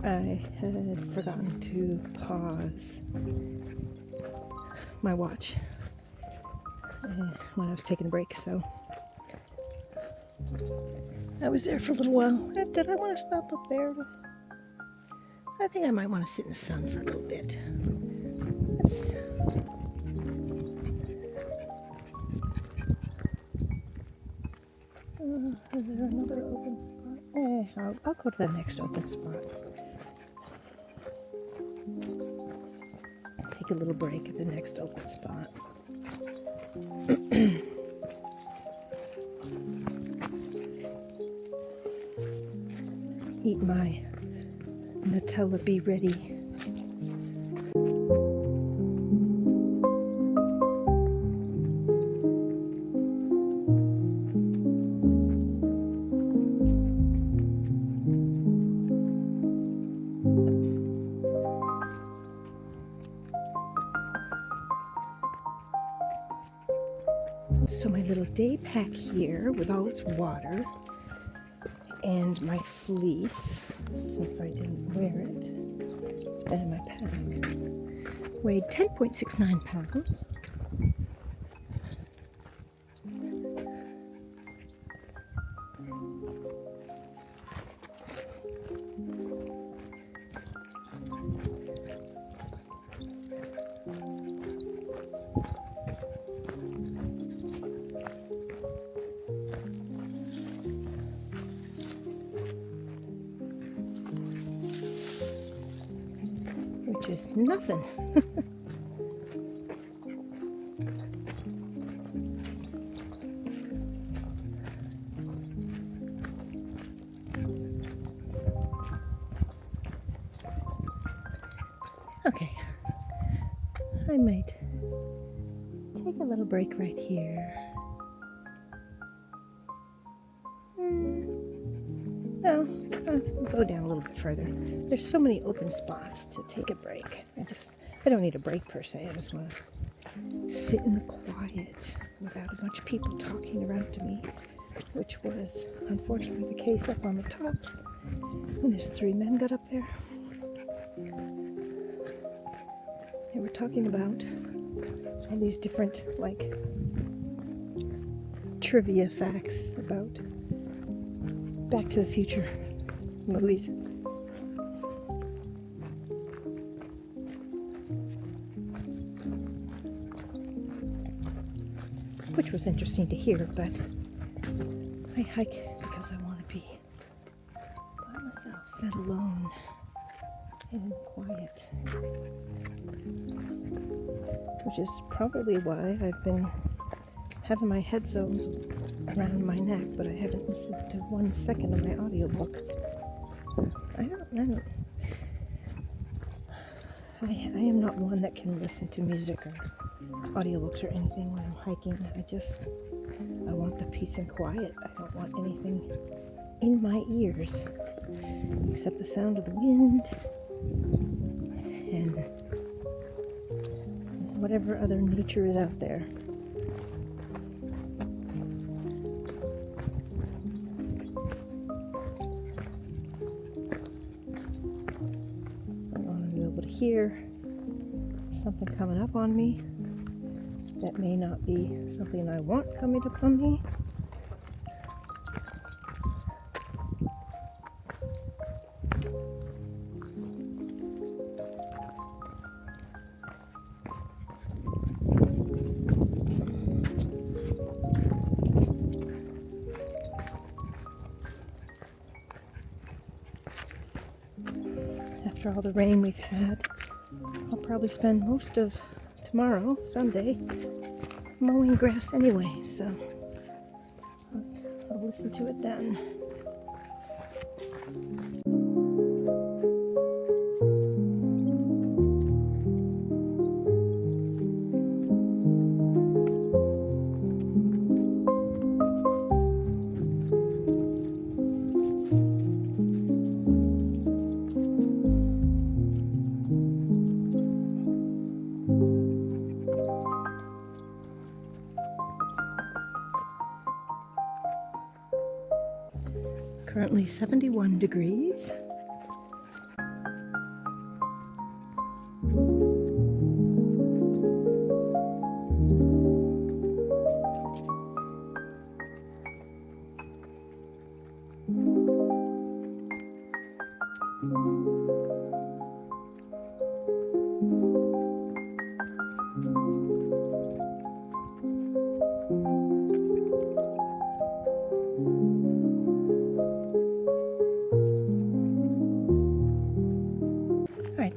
I had forgotten to pause my watch when I was taking a break, so I was there for a little while. Did I want to stop up there? I think I might want to sit in the sun for a little bit. Is there another open spot? I'll go to the next open spot. Take a little break at the next open spot. Eat my tell her be ready. So my little day pack here with all its water and my fleece, since I didn't wear it, it's been in my pack, weighed 10.69 pounds. Which is nothing. Okay, I might take a little break right here. No, I'll go down a little bit further. There's so many open spots to take a break. I don't need a break per se. I just want to sit in the quiet without a bunch of people talking around me, which was unfortunately the case up on the top when those 3 men got up there. They were talking about all these different, trivia facts about Back to the Future movies. Which was interesting to hear, but I hike because I want to be by myself and alone and quiet. Which is probably why I've been having my headphones around my neck, but I haven't listened to 1 second of my audiobook. I am not one that can listen to music or audiobooks or anything when I'm hiking. I want the peace and quiet. I don't want anything in my ears except the sound of the wind and whatever other nature is out there. Hear something coming up on me that may not be something I want coming up on me. After all the rain we've had, I'll probably spend most of tomorrow, Sunday, mowing grass anyway, so I'll listen to it then. Currently 71 degrees.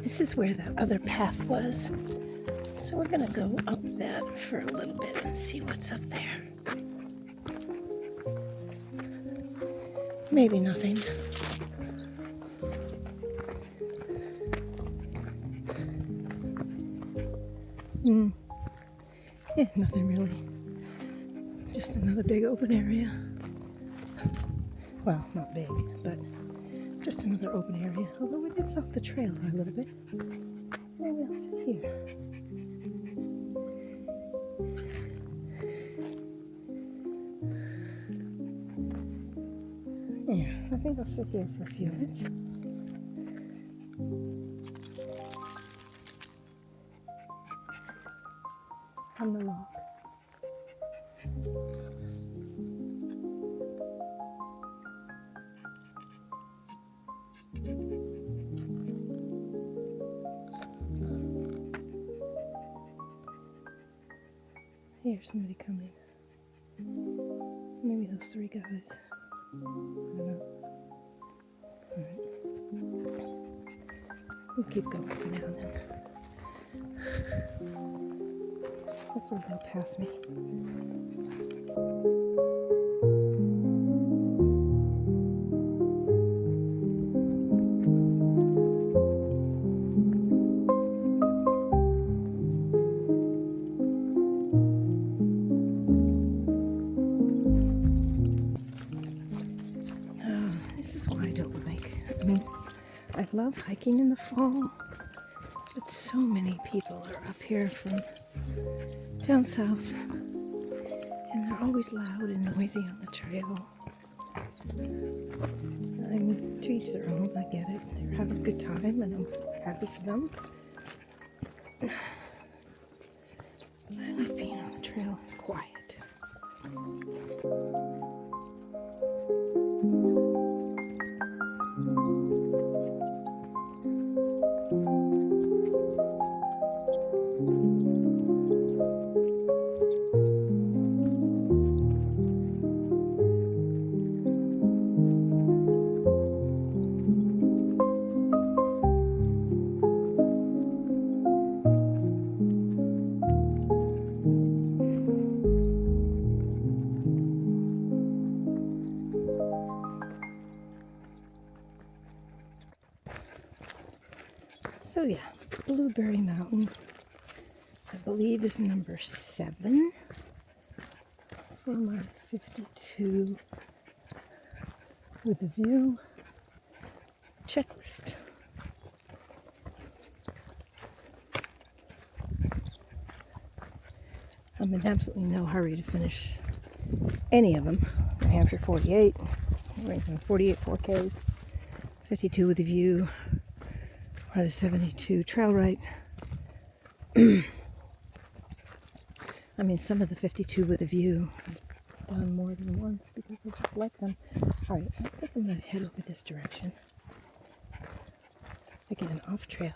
This is where the other path was. So we're gonna go up that for a little bit and see what's up there. Maybe nothing. Yeah, nothing really. Just another big open area. Well, not big, but just another open area. Although it is off the trail a little bit. Maybe I'll sit here. Yeah, I think I'll sit here for a few minutes. On the rock. Here's somebody coming. Maybe those three guys. I don't know. Alright. We'll keep going for now then. Hopefully they'll pass me. This is why I don't like. I mean, I love hiking in the fall, but so many people are up here from down south, and they're always loud and noisy on the trail. I mean, to each their own, I get it. They're having a good time, and I'm happy for them. But I like being on the trail and quiet. So yeah, Blueberry Mountain, I believe, is number 7 on my 52 with a view checklist. I'm in absolutely no hurry to finish any of them. New Hampshire 48, 48 4Ks, 52 with a view, or the 72 trail ride. I mean, some of the 52 with a view I've done more than once because I just like them. Alright, I think I'm going to head over this direction. Again, off trail.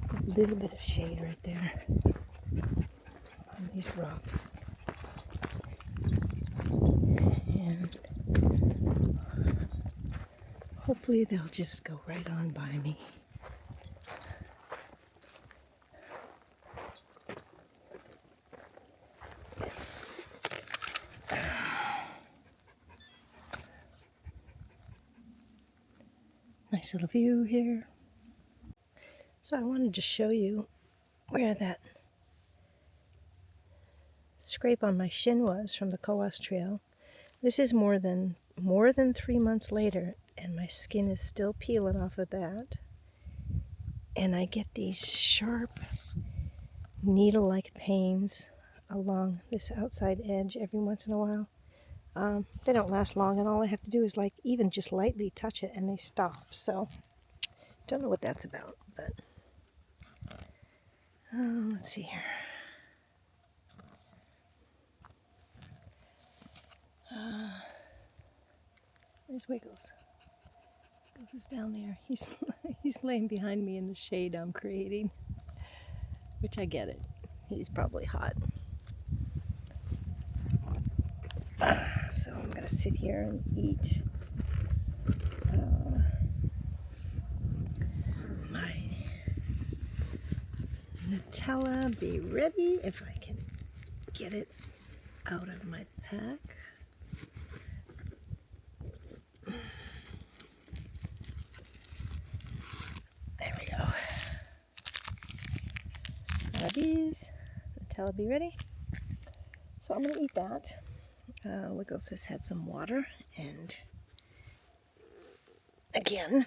It's a little bit of shade right there on these rocks. And hopefully they'll just go right on by me. Nice little view here. So I wanted to show you where that scrape on my shin was from the Cohos Trail. This is more than 3 months later, and my skin is still peeling off of that. And I get these sharp, needle-like pains along this outside edge every once in a while. They don't last long, and all I have to do is even just lightly touch it and they stop. So don't know what that's about, but let's see here. Where's Wiggles? Wiggles is down there. He's laying behind me in the shade I'm creating, which I get it. He's probably hot. So I'm gonna sit here and eat my Nutella. Be ready if I can get it out of my pack. There we go. one of these until it'll be ready. So I'm going to eat that. Wiggles has had some water, and again,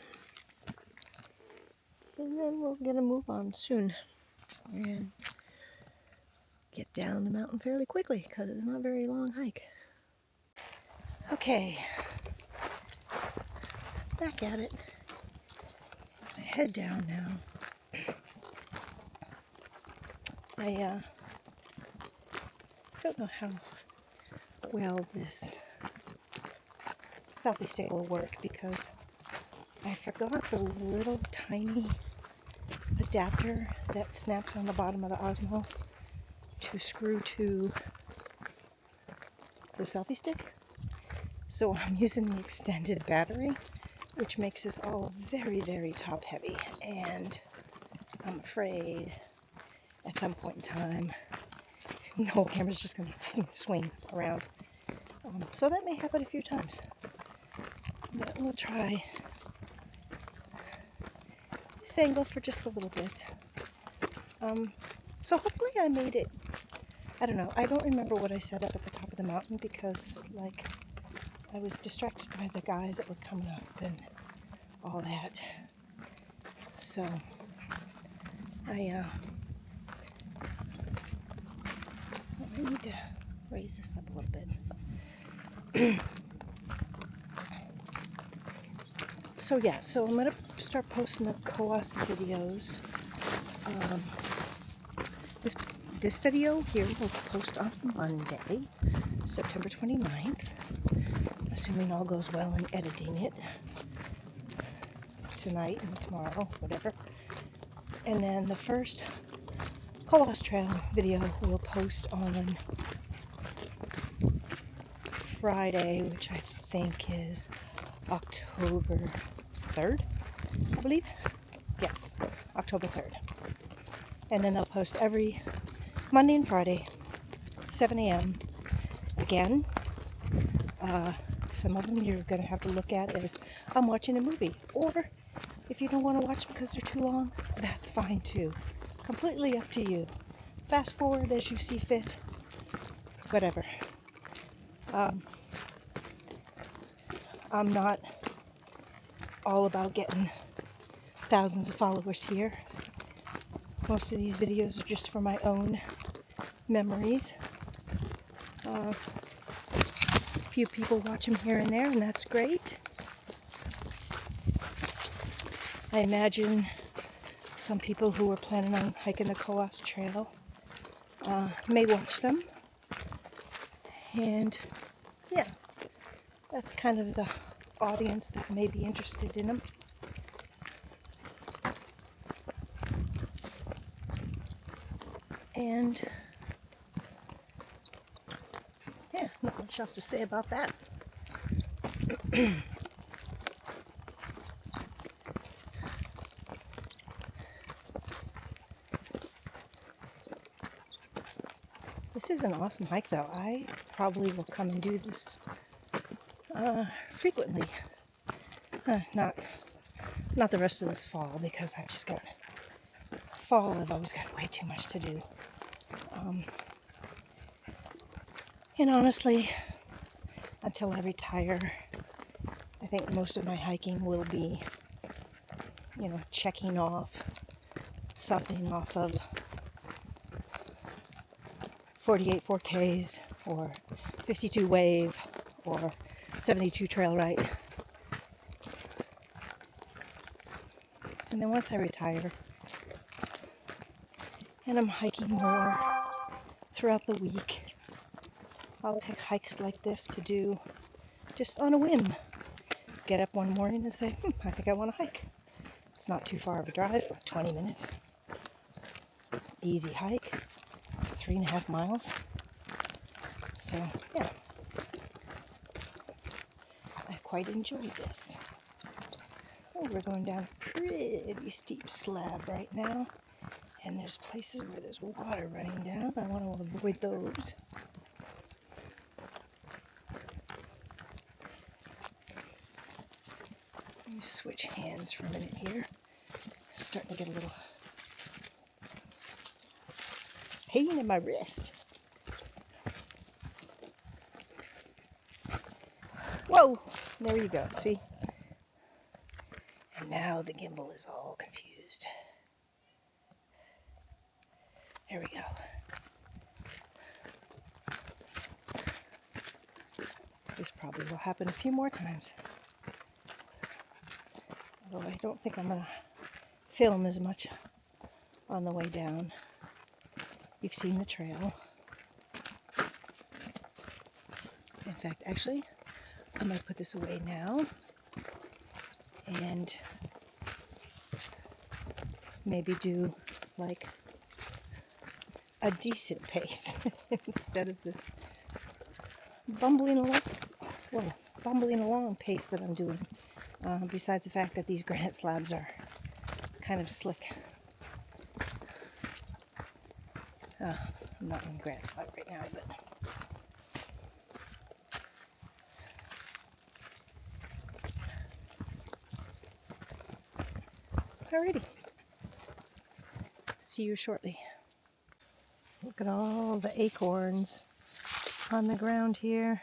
and then we'll get a move on soon and get down the mountain fairly quickly because it's not a very long hike. Okay, back at it. I head down now. I don't know how well this selfie stick will work because I forgot the little tiny adapter that snaps on the bottom of the Osmo to screw to the selfie stick. So I'm using the extended battery, which makes this all very, very top heavy. And I'm afraid at some point in time, the whole camera's just going to swing around. So that may happen a few times. But we'll try this angle for just a little bit. So hopefully I made it. I don't know. I don't remember what I said up at the top of the mountain because, like, I was distracted by the guys that were coming up and all that. So I need to raise this up a little bit. So yeah, so I'm going to start posting the Cohos videos. This video here will post on Monday, September 29th, assuming all goes well in editing it tonight and tomorrow, whatever. And then the first Cohos Trail video will post on Friday, which I think is October 3rd, I believe. Yes, October 3rd. And then I'll post every Monday and Friday, 7 a.m. Again, some of them you're going to have to look at as I'm watching a movie. Or if you don't want to watch because they're too long, that's fine too. Completely up to you. Fast forward as you see fit. Whatever. I'm not all about getting thousands of followers here. Most of these videos are just for my own memories. A few people watch them here and there, and that's great. I imagine some people who are planning on hiking the Cohos Trail may watch them. And yeah, that's kind of the audience that may be interested in them. And yeah, not much else to say about that. This is an awesome hike though. I probably will come and do this frequently. Not the rest of this fall because I've just got fall. I've always got way too much to do. And honestly, until I retire, I think most of my hiking will be, checking off something off of 48 4Ks or 52 wave or 72 trail right. And then once I retire and I'm hiking more throughout the week, I'll pick hikes like this to do just on a whim. Get up one morning and say, I think I want to hike. It's not too far of a drive, 20 minutes. Easy hike, 3.5 miles. So, yeah. I quite enjoy this. Oh, we're going down a pretty steep slab right now. And there's places where there's water running down. I want to avoid those. Let me switch hands for a minute here. Starting to get a little pain in my wrist. Whoa! There you go, see? And now the gimbal is all confused. There we go. This probably will happen a few more times. Although I don't think I'm going to film as much on the way down. You've seen the trail. In fact, actually, I'm going to put this away now and maybe do like a decent pace instead of this bumbling along pace that I'm doing. Besides the fact that these granite slabs are kind of slick. I'm not on granite slab right now, but alrighty. See you shortly. Look at all the acorns on the ground here.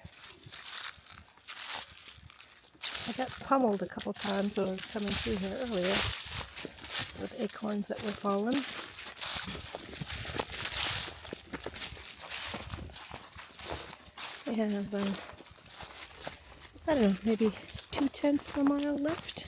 I got pummeled a couple times when I was coming through here earlier with acorns that were fallen. I have, I don't know, maybe 2/10 of a mile left.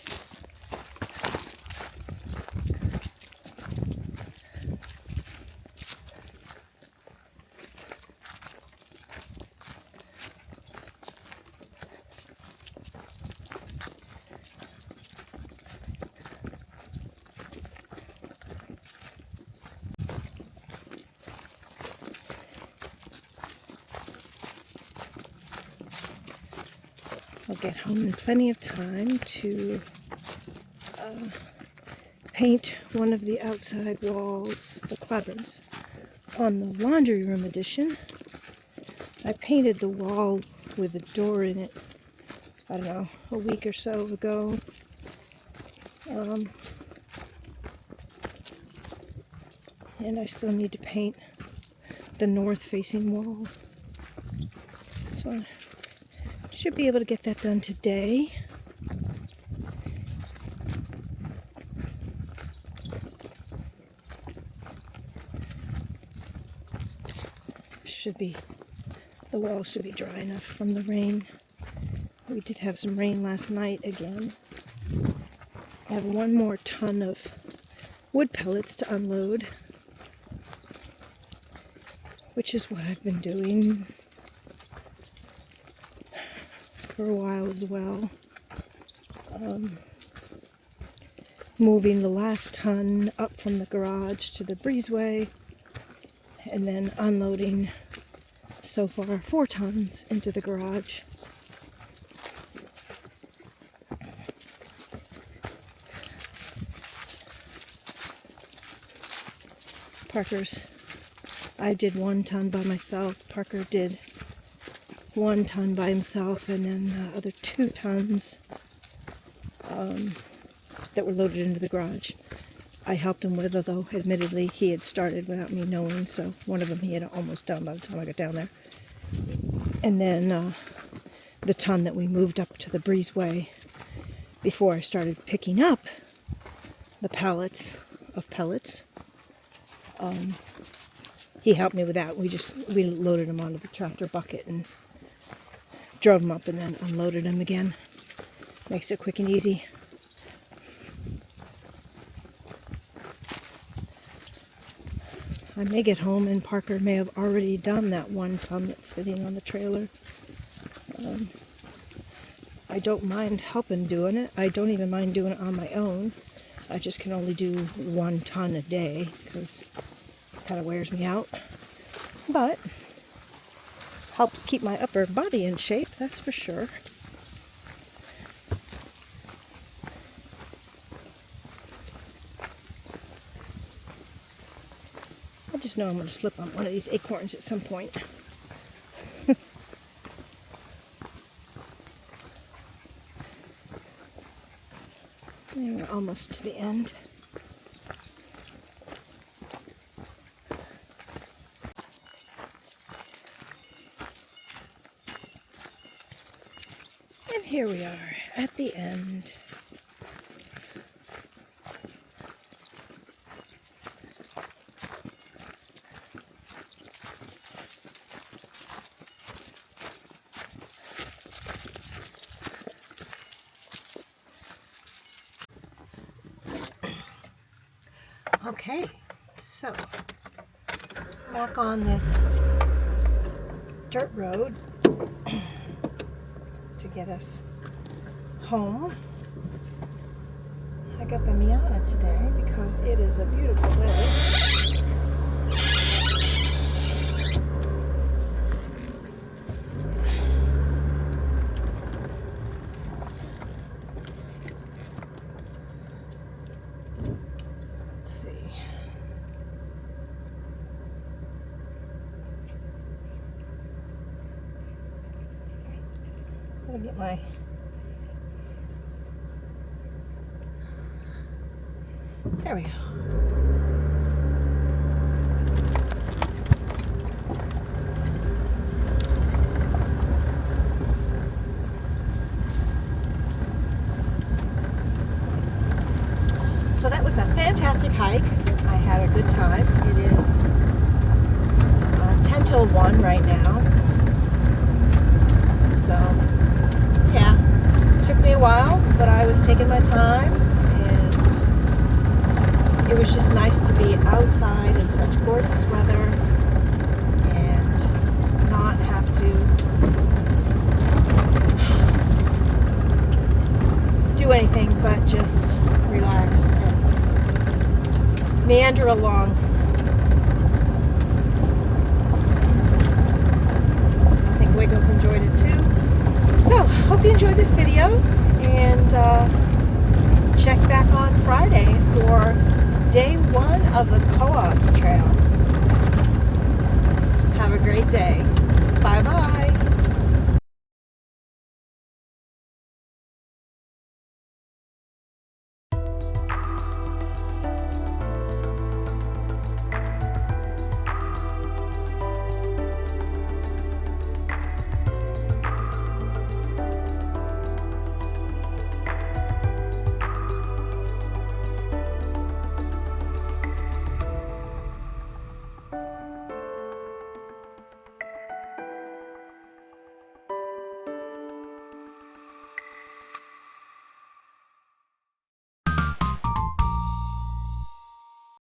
I'll get home in plenty of time to paint one of the outside walls, the clapboards. On the laundry room edition, I painted the wall with a door in it, I don't know, a week or so ago. And I still need to paint the north-facing wall. So I should be able to get that done today. The wall should be dry enough from the rain. We did have some rain last night again. I have one more ton of wood pellets to unload, which is what I've been doing for a while as well. Moving the last ton up from the garage to the breezeway, and then unloading so far 4 tons into the garage. I did 1 ton by myself. Parker did 1 ton by himself, and then the other 2 tons that were loaded into the garage I helped him with, although admittedly he had started without me knowing, so one of them he had almost done by the time I got down there. And then the ton that we moved up to the breezeway before I started picking up the pallets of pellets. He helped me with that. We loaded them onto the tractor bucket and drove them up and then unloaded them again. Makes it quick and easy. I may get home and Parker may have already done that 1 ton that's sitting on the trailer. I don't mind helping doing it. I don't even mind doing it on my own. I just can only do 1 ton a day because it kind of wears me out. But helps keep my upper body in shape, that's for sure. I just know I'm going to slip on one of these acorns at some point. And we're almost to the end. here we are at the end. Okay, so back on this dirt road to get us home. I got the Miata today because it is a beautiful day. Let's see. Gotta get my there we go. So that was a fantastic hike. I had a good time. It is 10 till 1 right now. So, yeah, it took me a while, but I was taking my time, and it was just nice to be outside in such gorgeous weather and not have to do anything but just relax and meander along. I think Wiggles enjoyed it too. So, hope you enjoyed this video, and check back on Friday for day 1 of the Cohos Trail. Have a great day. Bye-bye.